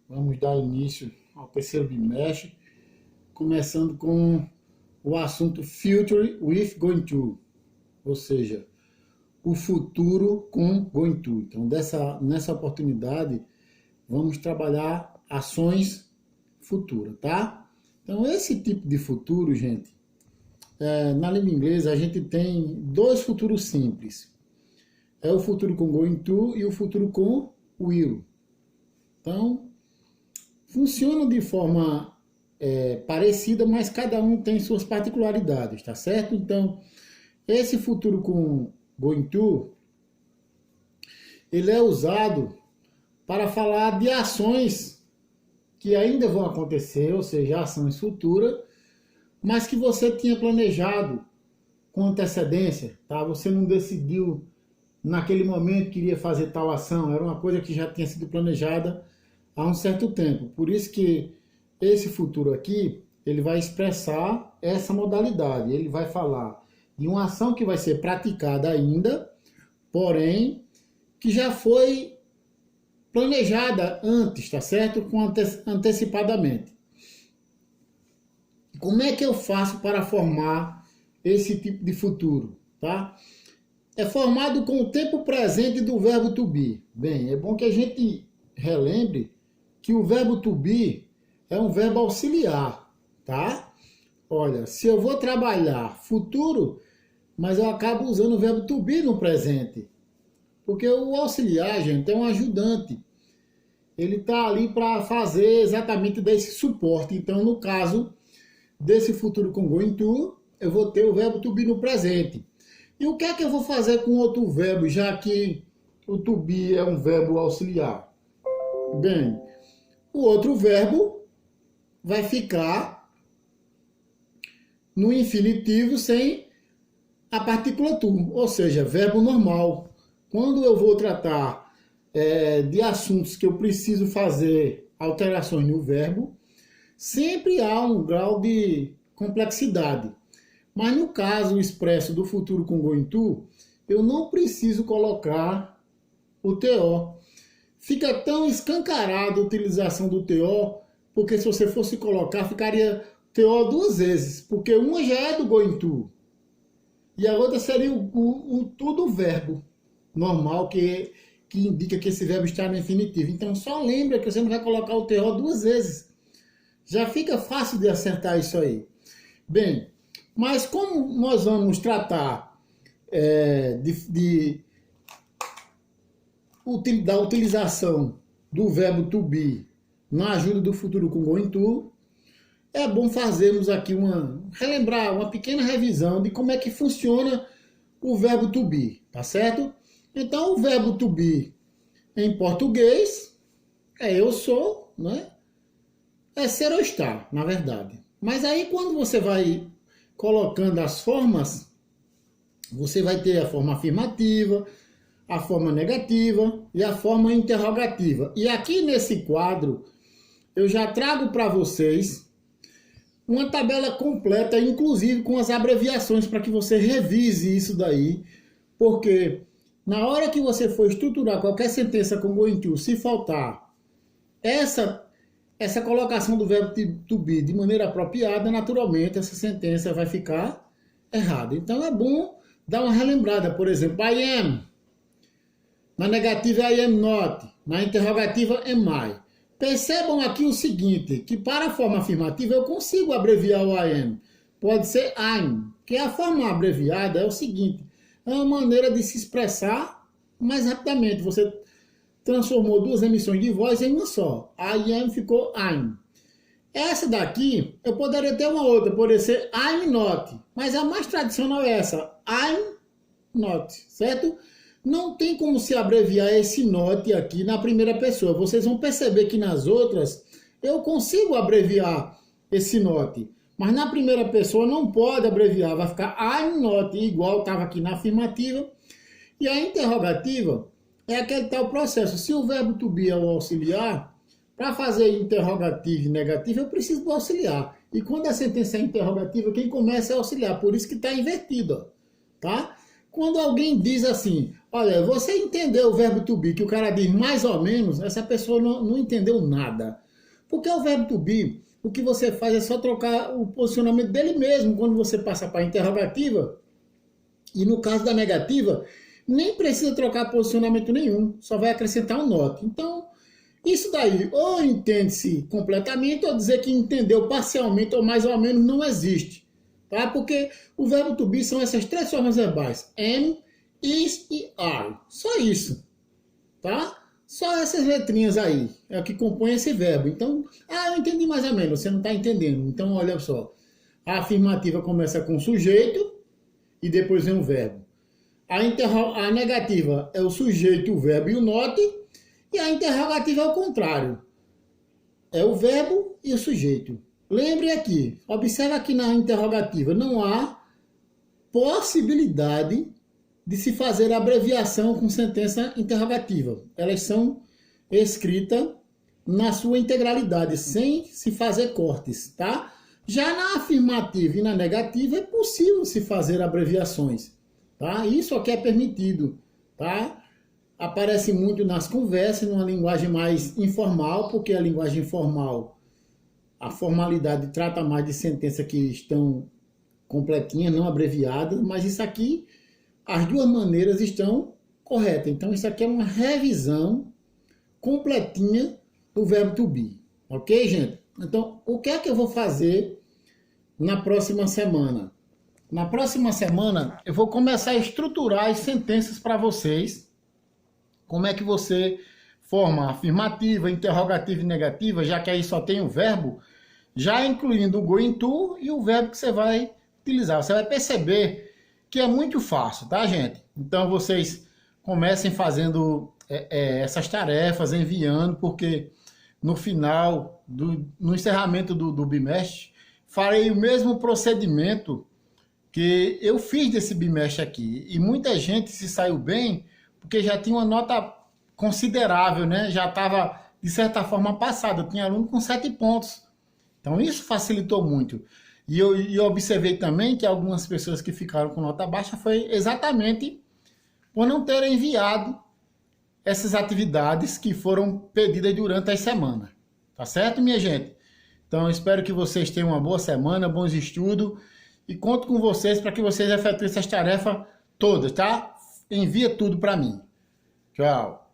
Vamos dar início ao terceiro bimestre, começando com o assunto Future with Going to, ou seja, o futuro com Going to. Então, nessa oportunidade, vamos trabalhar ações futuras, tá? Então, esse tipo de futuro, gente, na língua inglesa a gente tem dois futuros simples. É o futuro com going to e o futuro com will. Então, funcionam de forma parecida, mas cada um tem suas particularidades, tá certo? Então, esse futuro com going to, ele é usado para falar de ações que ainda vão acontecer, ou seja, ações futuras, mas que você tinha planejado com antecedência, tá? Você não decidiu naquele momento que iria fazer tal ação, era uma coisa que já tinha sido planejada há um certo tempo. Por isso que esse futuro aqui, ele vai expressar essa modalidade, ele vai falar de uma ação que vai ser praticada ainda, porém, que já foi planejada antes, tá certo? Antecipadamente. Como é que eu faço para formar esse tipo de futuro, tá? É formado com o tempo presente do verbo to be. Bem, é bom que a gente relembre que o verbo to be é um verbo auxiliar, tá? Olha, se eu vou trabalhar futuro, mas eu acabo usando o verbo to be no presente. Porque o auxiliar, gente, é um ajudante. Ele está ali para fazer exatamente desse suporte. Então, no caso desse futuro com going to, eu vou ter o verbo to be no presente. E o que é que eu vou fazer com outro verbo, já que o to be é um verbo auxiliar? Bem, o outro verbo vai ficar no infinitivo sem a partícula to, ou seja, verbo normal. Quando eu vou tratar de assuntos que eu preciso fazer alterações no verbo, sempre há um grau de complexidade. Mas no caso expresso do futuro com going to, eu não preciso colocar o TO. Fica tão escancarada a utilização do TO, porque se você fosse colocar, ficaria TO duas vezes, porque uma já é do going to, e a outra seria o to do verbo normal, que indica que esse verbo está no infinitivo. Então só lembra que você não vai colocar o TO duas vezes. Já fica fácil de acertar isso aí. Bem, mas como nós vamos tratar da utilização do verbo to be na ajuda do futuro com going to, é bom fazermos aqui relembrar uma pequena revisão de como é que funciona o verbo to be, tá certo? Então, o verbo to be em português é eu sou, né? É ser ou estar, na verdade. Mas aí, quando você vai colocando as formas, você vai ter a forma afirmativa, a forma negativa e a forma interrogativa. E aqui nesse quadro, eu já trago para vocês uma tabela completa, inclusive com as abreviações, para que você revise isso daí, porque na hora que você for estruturar qualquer sentença com going to, se faltar essa colocação do verbo to be de maneira apropriada, naturalmente essa sentença vai ficar errada. Então é bom dar uma relembrada. Por exemplo, I am. Na negativa I am not. Na interrogativa am I. Percebam aqui o seguinte, que para a forma afirmativa eu consigo abreviar o I am. Pode ser I'm, que a forma abreviada é o seguinte, é uma maneira de se expressar mais rapidamente. Você transformou duas emissões de voz em uma só. I am ficou I'm. Essa daqui, eu poderia ter uma outra, poderia ser I'm not, mas a mais tradicional é essa, I'm not, certo? Não tem como se abreviar esse not aqui na primeira pessoa. Vocês vão perceber que nas outras eu consigo abreviar esse not, mas na primeira pessoa não pode abreviar, vai ficar I'm not, igual estava aqui na afirmativa. E a interrogativa é aquele tal processo. Se o verbo to be é o auxiliar, para fazer interrogativa e negativa, eu preciso do auxiliar. E quando a sentença é interrogativa, quem começa é o auxiliar. Por isso que está invertido, ó, tá? Quando alguém diz assim, olha, você entendeu o verbo to be, que o cara diz mais ou menos, essa pessoa não entendeu nada. Porque o verbo to be, o que você faz é só trocar o posicionamento dele mesmo, quando você passa para a interrogativa. E no caso da negativa, nem precisa trocar posicionamento nenhum, só vai acrescentar um not. Então, isso daí, ou entende-se completamente, ou dizer que entendeu parcialmente ou mais ou menos não existe. Tá? Porque o verbo to be são essas três formas verbais: am, is e are. Só isso. Tá? Só essas letrinhas aí é o que compõe esse verbo. Então, eu entendi mais ou menos, você não está entendendo. Então, olha só. A afirmativa começa com sujeito e depois vem o verbo. A negativa é o sujeito, o verbo e o not. E a interrogativa é o contrário. É o verbo e o sujeito. Lembre aqui, observe aqui na interrogativa, não há possibilidade de se fazer abreviação com sentença interrogativa. Elas são escritas na sua integralidade, sem se fazer cortes, tá? Já na afirmativa e na negativa é possível se fazer abreviações, tá? Isso aqui é permitido, tá? Aparece muito nas conversas, numa linguagem mais informal, porque a linguagem informal, a formalidade trata mais de sentenças que estão completinhas, não abreviadas, mas isso aqui, as duas maneiras estão corretas. Então, isso aqui é uma revisão completinha do verbo to be. Ok, gente? Então, o que é que eu vou fazer na próxima semana? Na próxima semana, eu vou começar a estruturar as sentenças para vocês. Como é que você forma afirmativa, interrogativa e negativa, já que aí só tem o verbo, já incluindo o going to e o verbo que você vai utilizar. Você vai perceber que é muito fácil, tá, gente? Então, vocês comecem fazendo essas tarefas, enviando, porque no final, no encerramento do bimestre, farei o mesmo procedimento que eu fiz desse bimestre aqui. E muita gente se saiu bem, porque já tinha uma nota considerável, né? Já estava, de certa forma, passada. Eu tinha aluno com 7 pontos. Então, isso facilitou muito. E eu observei também que algumas pessoas que ficaram com nota baixa foi exatamente por não terem enviado essas atividades que foram pedidas durante a semana. Tá certo, minha gente? Então, eu espero que vocês tenham uma boa semana, bons estudos. E conto com vocês para que vocês efetuem essas tarefas todas, tá? Envia tudo para mim. Tchau.